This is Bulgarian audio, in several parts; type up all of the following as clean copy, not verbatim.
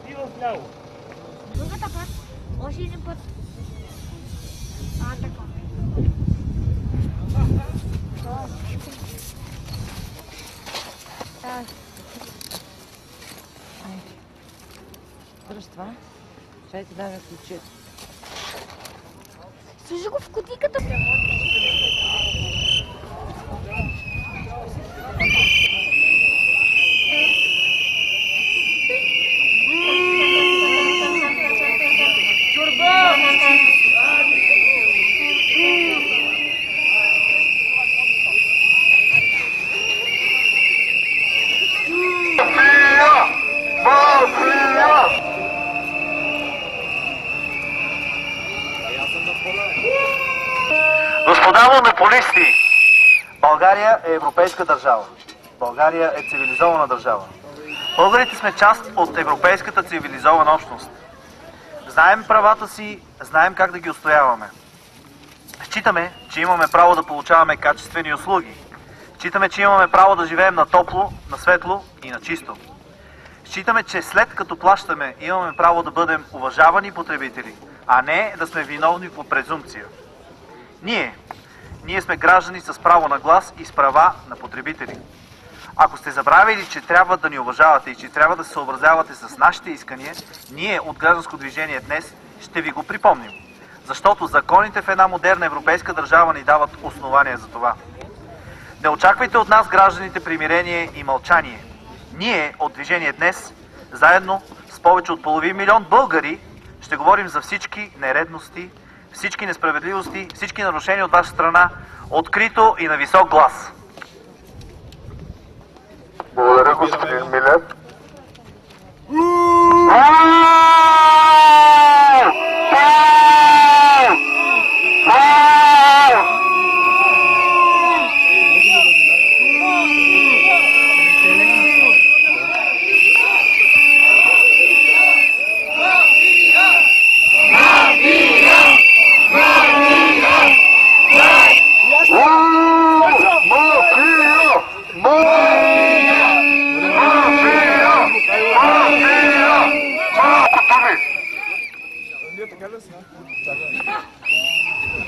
И в ляво. Другата път. Още един път. Така. Дръж това. Чай ти дай ключи. Служи го в кутийката. Господа монополисти, България е европейска държава. България е цивилизована държава. Българите сме част от европейската цивилизована общност. Знаем правата си, знаем как да ги отстояваме. Считаме, че имаме право да получаваме качествени услуги. Считаме, че имаме право да живеем на топло, на светло и на чисто. Считаме, че след като плащаме, имаме право да бъдем уважавани потребители, а не да сме виновни по презумпция. Ние сме граждани с право на глас и с права на потребители. Ако сте забравили, че трябва да ни уважавате и че трябва да се съобразявате с нашите искания, ние от Гражданско движение днес ще ви го припомним. Защото законите в една модерна европейска държава ни дават основания за това. Не очаквайте от нас, гражданите, примирение и мълчание. Ние от Движение днес, заедно с повече от половин милион българи, ще говорим за всички нередности, всички несправедливости, всички нарушения от ваша страна, открито и на висок глас. Благодаря, господин Милев.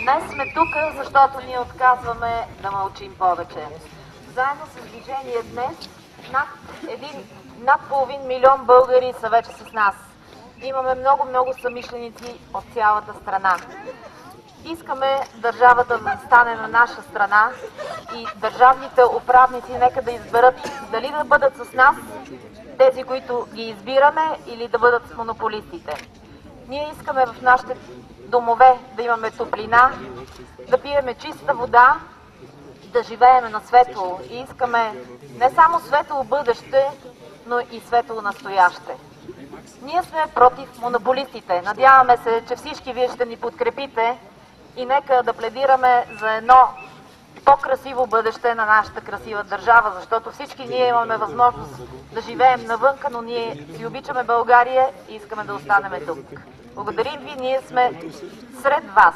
Днес сме тук, защото ние отказваме да мълчим повече. Заедно с Движение днес над половин милион българи са вече с нас. Имаме много съмишленици от цялата страна. Искаме държавата да стане на наша страна и държавните управници нека да изберат дали да бъдат с нас, тези, които ги избираме, или да бъдат с монополистите. Ние искаме в нашите домове да имаме топлина, да пиеме чиста вода, да живееме на светло. И искаме не само светло бъдеще, но и светло настояще. Ние сме против монополистите. Надяваме се, че всички вие ще ни подкрепите и нека да пледираме за едно по-красиво бъдеще на нашата красива държава, защото всички ние имаме възможност да живеем навънка, но ние си обичаме България и искаме да останем тук. Благодарим ви, ние сме сред вас.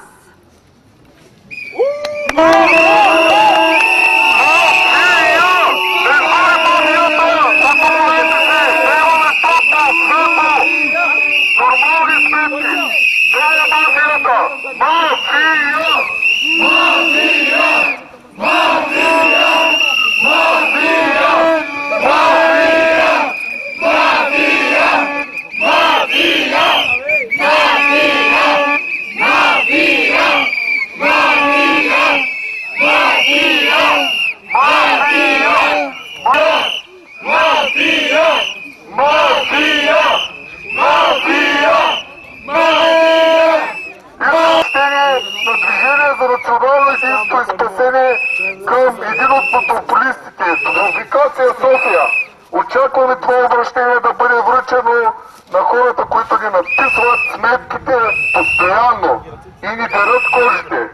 Очакваме това обращение да бъде връчено на хората, които ни надписват сметките постоянно и ни дерат кожите.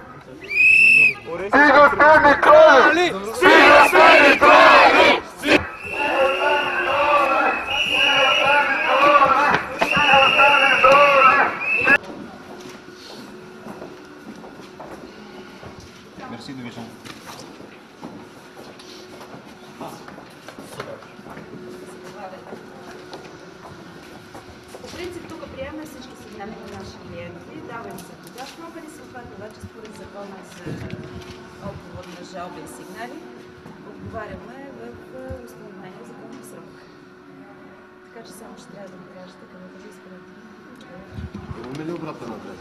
Стига сте ни крали! Стига сте ни крали! Мерси, довиждане. пак обаче според закона за отговор на жалби и сигнали отговаряме в установения законов срок. Така че само ще трябва да ми кажете къде да ви изпратим. Имаме ли обратен адрес?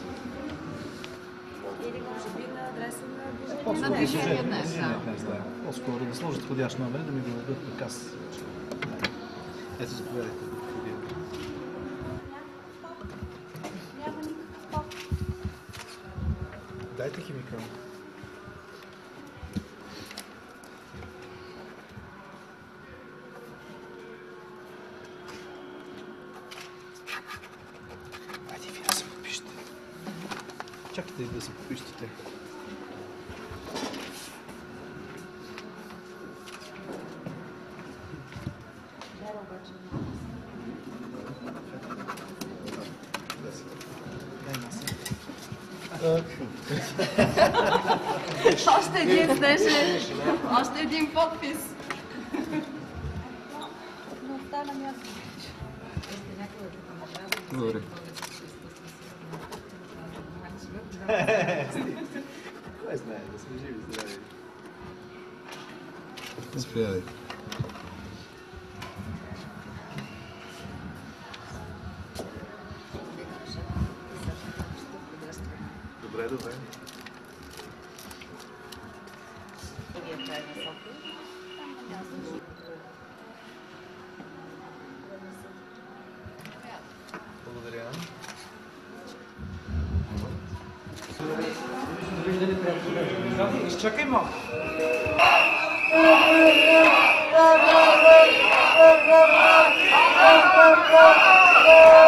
Или може би на адреса на движение. По-скоро движение днес, да. По-скоро да сложат входящ номер, да ми го дадат на каса. Ето, заповядайте. Няма никакъв пop. Дайте химикал. Айде, вие да се подпишете. Чакайте да се подпишете. Още един снеше, още един подпис. Но остана място. Благодаря. Кой знае, да сме живи, здрави. Заповядайте. Добре, добре. Благодаря. Изчакай малко. Thank you.